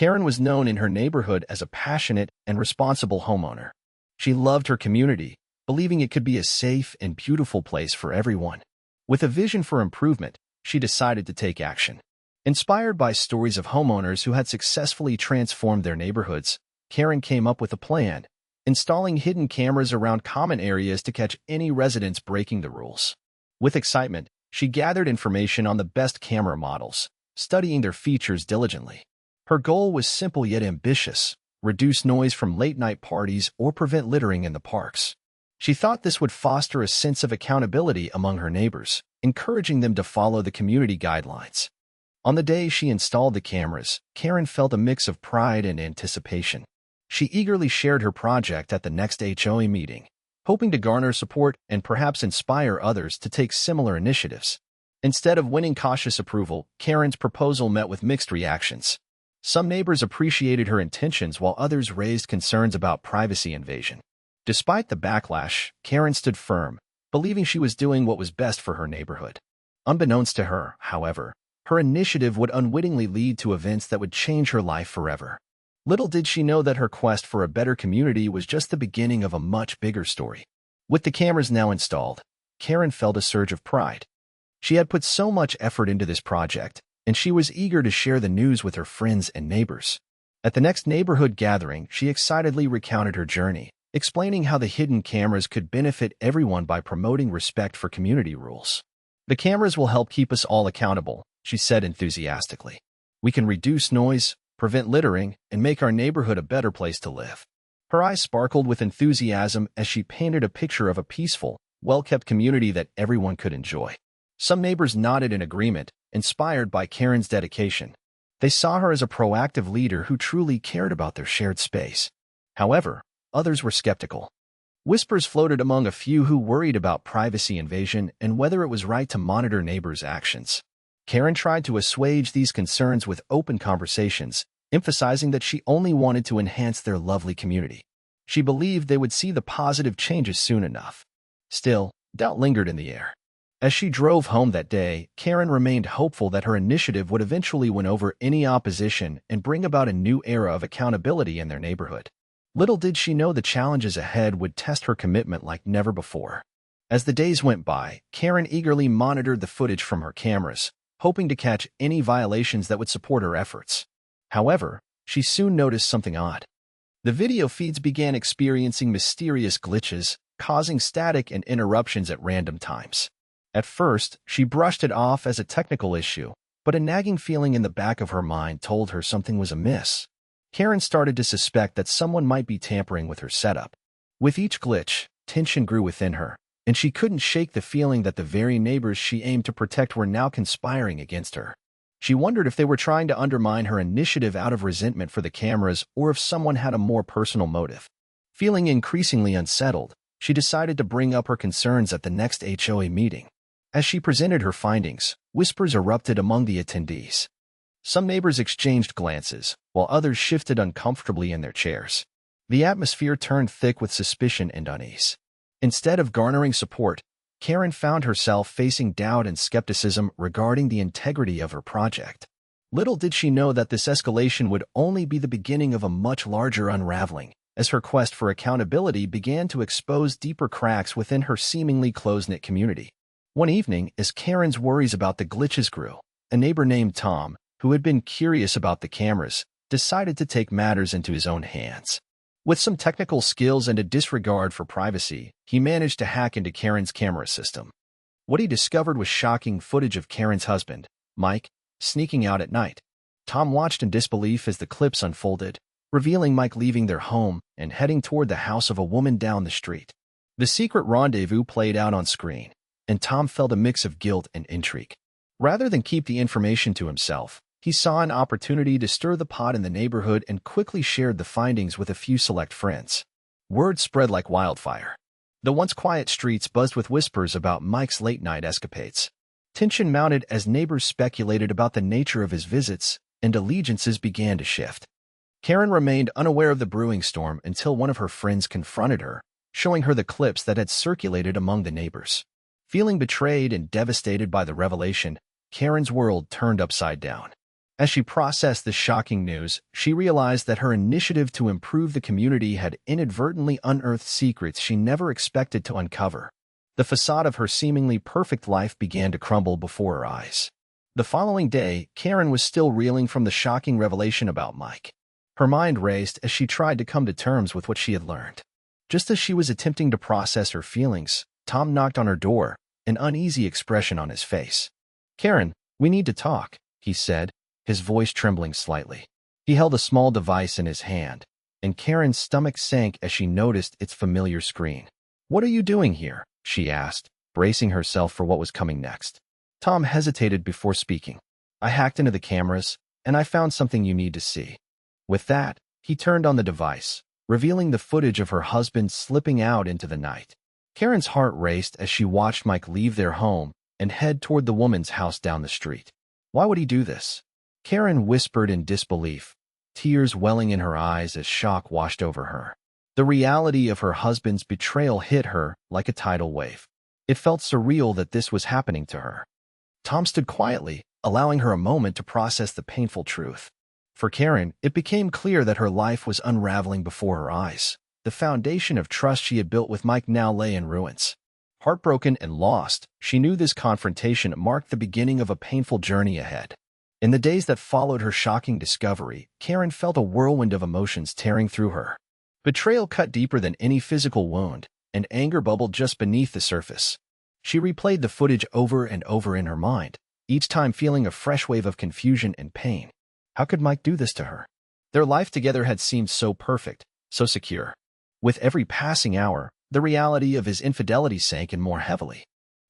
Karen was known in her neighborhood as a passionate and responsible homeowner. She loved her community, believing it could be a safe and beautiful place for everyone. With a vision for improvement, she decided to take action. Inspired by stories of homeowners who had successfully transformed their neighborhoods, Karen came up with a plan, installing hidden cameras around common areas to catch any residents breaking the rules. With excitement, she gathered information on the best camera models, studying their features diligently. Her goal was simple yet ambitious: reduce noise from late-night parties or prevent littering in the parks. She thought this would foster a sense of accountability among her neighbors, encouraging them to follow the community guidelines. On the day she installed the cameras, Karen felt a mix of pride and anticipation. She eagerly shared her project at the next HOA meeting, hoping to garner support and perhaps inspire others to take similar initiatives. Instead of winning cautious approval, Karen's proposal met with mixed reactions. Some neighbors appreciated her intentions while others raised concerns about privacy invasion. Despite the backlash, Karen stood firm, believing she was doing what was best for her neighborhood. Unbeknownst to her, however, her initiative would unwittingly lead to events that would change her life forever. Little did she know that her quest for a better community was just the beginning of a much bigger story. With the cameras now installed, Karen felt a surge of pride. She had put so much effort into this project, and she was eager to share the news with her friends and neighbors. At the next neighborhood gathering, she excitedly recounted her journey, explaining how the hidden cameras could benefit everyone by promoting respect for community rules. "The cameras will help keep us all accountable," she said enthusiastically. "We can reduce noise, prevent littering, and make our neighborhood a better place to live." Her eyes sparkled with enthusiasm as she painted a picture of a peaceful, well-kept community that everyone could enjoy. Some neighbors nodded in agreement, inspired by Karen's dedication. They saw her as a proactive leader who truly cared about their shared space. However, others were skeptical. Whispers floated among a few who worried about privacy invasion and whether it was right to monitor neighbors' actions. Karen tried to assuage these concerns with open conversations, emphasizing that she only wanted to enhance their lovely community. She believed they would see the positive changes soon enough. Still, doubt lingered in the air. As she drove home that day, Karen remained hopeful that her initiative would eventually win over any opposition and bring about a new era of accountability in their neighborhood. Little did she know the challenges ahead would test her commitment like never before. As the days went by, Karen eagerly monitored the footage from her cameras, hoping to catch any violations that would support her efforts. However, she soon noticed something odd. The video feeds began experiencing mysterious glitches, causing static and interruptions at random times. At first, she brushed it off as a technical issue, but a nagging feeling in the back of her mind told her something was amiss. Karen started to suspect that someone might be tampering with her setup. With each glitch, tension grew within her, and she couldn't shake the feeling that the very neighbors she aimed to protect were now conspiring against her. She wondered if they were trying to undermine her initiative out of resentment for the cameras or if someone had a more personal motive. Feeling increasingly unsettled, she decided to bring up her concerns at the next HOA meeting. As she presented her findings, whispers erupted among the attendees. Some neighbors exchanged glances, while others shifted uncomfortably in their chairs. The atmosphere turned thick with suspicion and unease. Instead of garnering support, Karen found herself facing doubt and skepticism regarding the integrity of her project. Little did she know that this escalation would only be the beginning of a much larger unraveling, as her quest for accountability began to expose deeper cracks within her seemingly close-knit community. One evening, as Karen's worries about the glitches grew, a neighbor named Tom, who had been curious about the cameras, decided to take matters into his own hands. With some technical skills and a disregard for privacy, he managed to hack into Karen's camera system. What he discovered was shocking footage of Karen's husband, Mike, sneaking out at night. Tom watched in disbelief as the clips unfolded, revealing Mike leaving their home and heading toward the house of a woman down the street. The secret rendezvous played out on screen, and Tom felt a mix of guilt and intrigue. Rather than keep the information to himself, he saw an opportunity to stir the pot in the neighborhood and quickly shared the findings with a few select friends. Word spread like wildfire. The once quiet streets buzzed with whispers about Mike's late-night escapades. Tension mounted as neighbors speculated about the nature of his visits, and allegiances began to shift. Karen remained unaware of the brewing storm until one of her friends confronted her, showing her the clips that had circulated among the neighbors. Feeling betrayed and devastated by the revelation, Karen's world turned upside down. As she processed the shocking news, she realized that her initiative to improve the community had inadvertently unearthed secrets she never expected to uncover. The facade of her seemingly perfect life began to crumble before her eyes. The following day, Karen was still reeling from the shocking revelation about Mike. Her mind raced as she tried to come to terms with what she had learned. Just as she was attempting to process her feelings, Tom knocked on her door, an uneasy expression on his face. "Karen, we need to talk," he said, his voice trembling slightly. He held a small device in his hand, and Karen's stomach sank as she noticed its familiar screen. "What are you doing here?" she asked, bracing herself for what was coming next. Tom hesitated before speaking. "I hacked into the cameras, and I found something you need to see." With that, he turned on the device, revealing the footage of her husband slipping out into the night. Karen's heart raced as she watched Mike leave their home and head toward the woman's house down the street. Why would he do this? Karen whispered in disbelief, tears welling in her eyes as shock washed over her. The reality of her husband's betrayal hit her like a tidal wave. It felt surreal that this was happening to her. Tom stood quietly, allowing her a moment to process the painful truth. For Karen, it became clear that her life was unraveling before her eyes. The foundation of trust she had built with Mike now lay in ruins. Heartbroken and lost, she knew this confrontation marked the beginning of a painful journey ahead. In the days that followed her shocking discovery, Karen felt a whirlwind of emotions tearing through her. Betrayal cut deeper than any physical wound, and anger bubbled just beneath the surface. She replayed the footage over and over in her mind, each time feeling a fresh wave of confusion and pain. How could Mike do this to her? Their life together had seemed so perfect, so secure. With every passing hour, the reality of his infidelity sank in more heavily.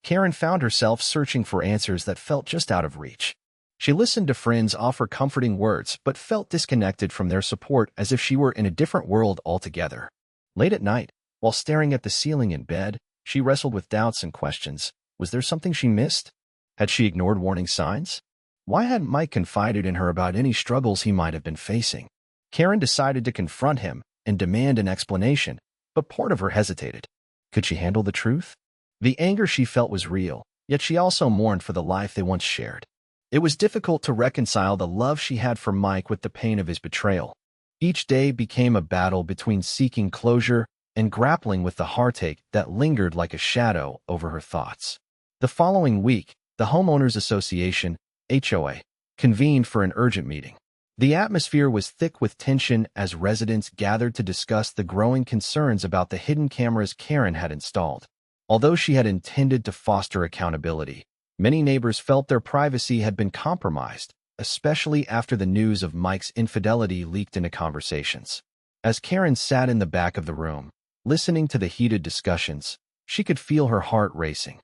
Karen found herself searching for answers that felt just out of reach. She listened to friends offer comforting words but felt disconnected from their support as if she were in a different world altogether. Late at night, while staring at the ceiling in bed, she wrestled with doubts and questions. Was there something she missed? Had she ignored warning signs? Why hadn't Mike confided in her about any struggles he might have been facing? Karen decided to confront him and demand an explanation, but part of her hesitated. Could she handle the truth? The anger she felt was real, yet she also mourned for the life they once shared. It was difficult to reconcile the love she had for Mike with the pain of his betrayal. Each day became a battle between seeking closure and grappling with the heartache that lingered like a shadow over her thoughts. The following week, the Homeowners Association, HOA, convened for an urgent meeting. The atmosphere was thick with tension as residents gathered to discuss the growing concerns about the hidden cameras Karen had installed. Although she had intended to foster accountability, many neighbors felt their privacy had been compromised, especially after the news of Mike's infidelity leaked into conversations. As Karen sat in the back of the room, listening to the heated discussions, she could feel her heart racing.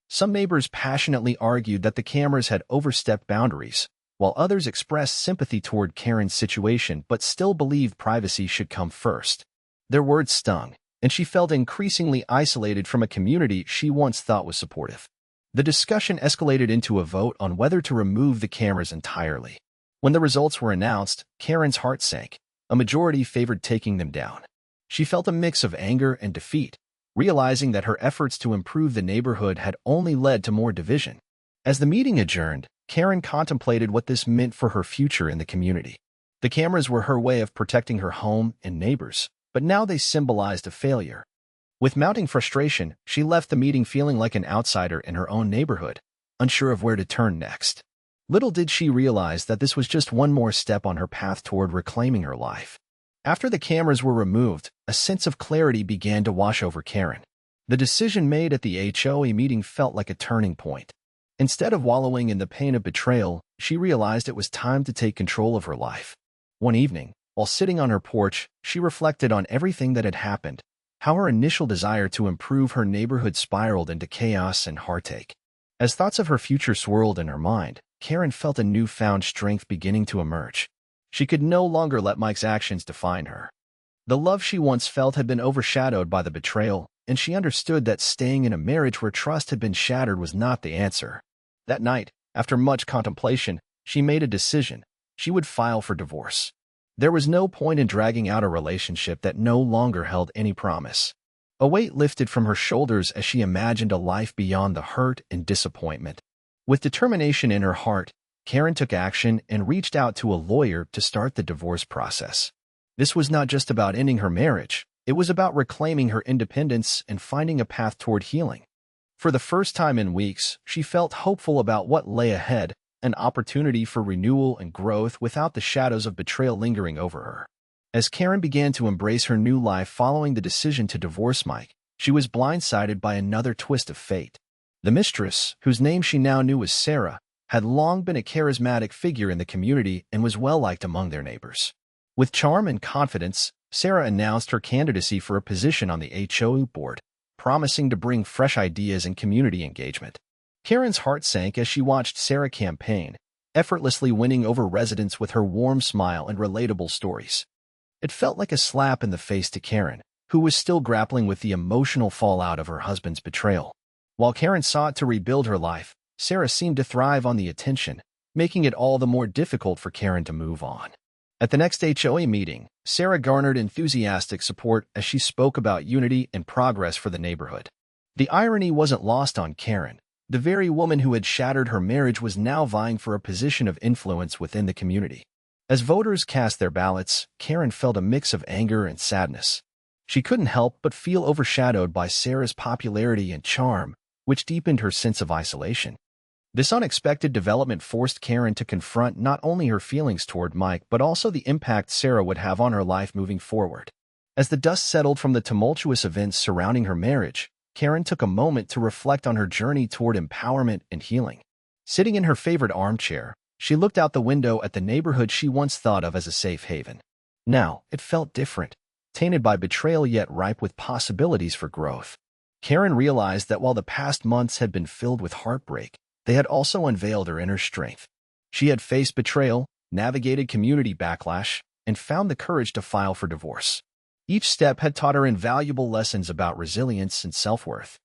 Some neighbors passionately argued that the cameras had overstepped boundaries, while others expressed sympathy toward Karen's situation but still believed privacy should come first. Their words stung, and she felt increasingly isolated from a community she once thought was supportive. The discussion escalated into a vote on whether to remove the cameras entirely. When the results were announced, Karen's heart sank. A majority favored taking them down. She felt a mix of anger and defeat, realizing that her efforts to improve the neighborhood had only led to more division. As the meeting adjourned, Karen contemplated what this meant for her future in the community. The cameras were her way of protecting her home and neighbors, but now they symbolized a failure. With mounting frustration, she left the meeting feeling like an outsider in her own neighborhood, unsure of where to turn next. Little did she realize that this was just one more step on her path toward reclaiming her life. After the cameras were removed, a sense of clarity began to wash over Karen. The decision made at the HOA meeting felt like a turning point. Instead of wallowing in the pain of betrayal, she realized it was time to take control of her life. One evening, while sitting on her porch, she reflected on everything that had happened, how her initial desire to improve her neighborhood spiraled into chaos and heartache. As thoughts of her future swirled in her mind, Karen felt a newfound strength beginning to emerge. She could no longer let Mike's actions define her. The love she once felt had been overshadowed by the betrayal, and she understood that staying in a marriage where trust had been shattered was not the answer. That night, after much contemplation, she made a decision. She would file for divorce. There was no point in dragging out a relationship that no longer held any promise. A weight lifted from her shoulders as she imagined a life beyond the hurt and disappointment. With determination in her heart, Karen took action and reached out to a lawyer to start the divorce process. This was not just about ending her marriage. It was about reclaiming her independence and finding a path toward healing. For the first time in weeks, she felt hopeful about what lay ahead, an opportunity for renewal and growth without the shadows of betrayal lingering over her. As Karen began to embrace her new life following the decision to divorce Mike, she was blindsided by another twist of fate. The mistress, whose name she now knew was Sarah, had long been a charismatic figure in the community and was well-liked among their neighbors. With charm and confidence, Sarah announced her candidacy for a position on the HOA board, promising to bring fresh ideas and community engagement. Karen's heart sank as she watched Sarah campaign, effortlessly winning over residents with her warm smile and relatable stories. It felt like a slap in the face to Karen, who was still grappling with the emotional fallout of her husband's betrayal. While Karen sought to rebuild her life, Sarah seemed to thrive on the attention, making it all the more difficult for Karen to move on. At the next HOA meeting, Sarah garnered enthusiastic support as she spoke about unity and progress for the neighborhood. The irony wasn't lost on Karen. The very woman who had shattered her marriage was now vying for a position of influence within the community. As voters cast their ballots, Karen felt a mix of anger and sadness. She couldn't help but feel overshadowed by Sarah's popularity and charm, which deepened her sense of isolation. This unexpected development forced Karen to confront not only her feelings toward Mike but also the impact Sarah would have on her life moving forward. As the dust settled from the tumultuous events surrounding her marriage, Karen took a moment to reflect on her journey toward empowerment and healing. Sitting in her favorite armchair, she looked out the window at the neighborhood she once thought of as a safe haven. Now, it felt different, tainted by betrayal yet ripe with possibilities for growth. Karen realized that while the past months had been filled with heartbreak, they had also unveiled her inner strength. She had faced betrayal, navigated community backlash, and found the courage to file for divorce. Each step had taught her invaluable lessons about resilience and self-worth.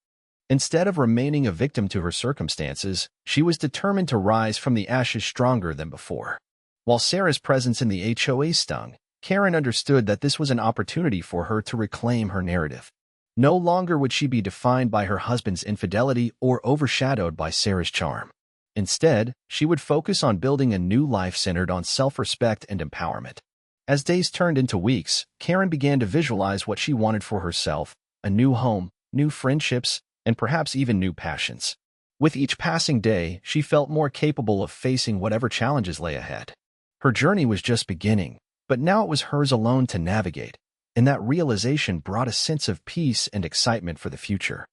Instead of remaining a victim to her circumstances, she was determined to rise from the ashes stronger than before. While Sarah's presence in the HOA stung, Karen understood that this was an opportunity for her to reclaim her narrative. No longer would she be defined by her husband's infidelity or overshadowed by Sarah's charm. Instead, she would focus on building a new life centered on self-respect and empowerment. As days turned into weeks, Karen began to visualize what she wanted for herself: a new home, new friendships, and perhaps even new passions. With each passing day, she felt more capable of facing whatever challenges lay ahead. Her journey was just beginning, but now it was hers alone to navigate, and that realization brought a sense of peace and excitement for the future.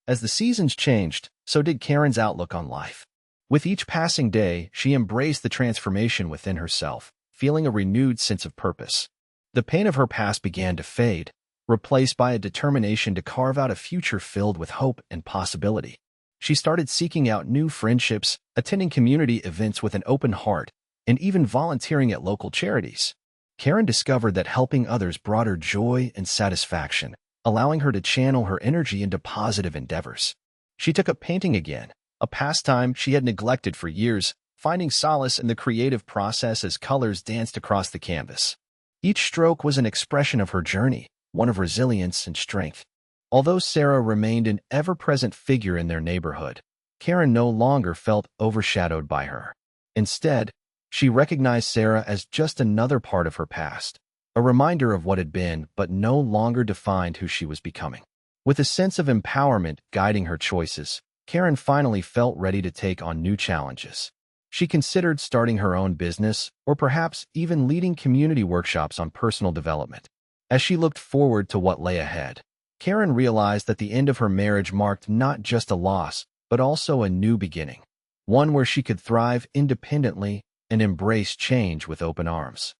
As the seasons changed, so did Karen's outlook on life. With each passing day, she embraced the transformation within herself, feeling a renewed sense of purpose. The pain of her past began to fade, replaced by a determination to carve out a future filled with hope and possibility. She started seeking out new friendships, attending community events with an open heart, and even volunteering at local charities. Karen discovered that helping others brought her joy and satisfaction, allowing her to channel her energy into positive endeavors. She took up painting again, a pastime she had neglected for years, finding solace in the creative process as colors danced across the canvas. Each stroke was an expression of her journey, one of resilience and strength. Although Sarah remained an ever-present figure in their neighborhood, Karen no longer felt overshadowed by her. Instead, she recognized Sarah as just another part of her past, a reminder of what had been but no longer defined who she was becoming. With a sense of empowerment guiding her choices, Karen finally felt ready to take on new challenges. She considered starting her own business or perhaps even leading community workshops on personal development. As she looked forward to what lay ahead, Karen realized that the end of her marriage marked not just a loss, but also a new beginning, one where she could thrive independently and embrace change with open arms.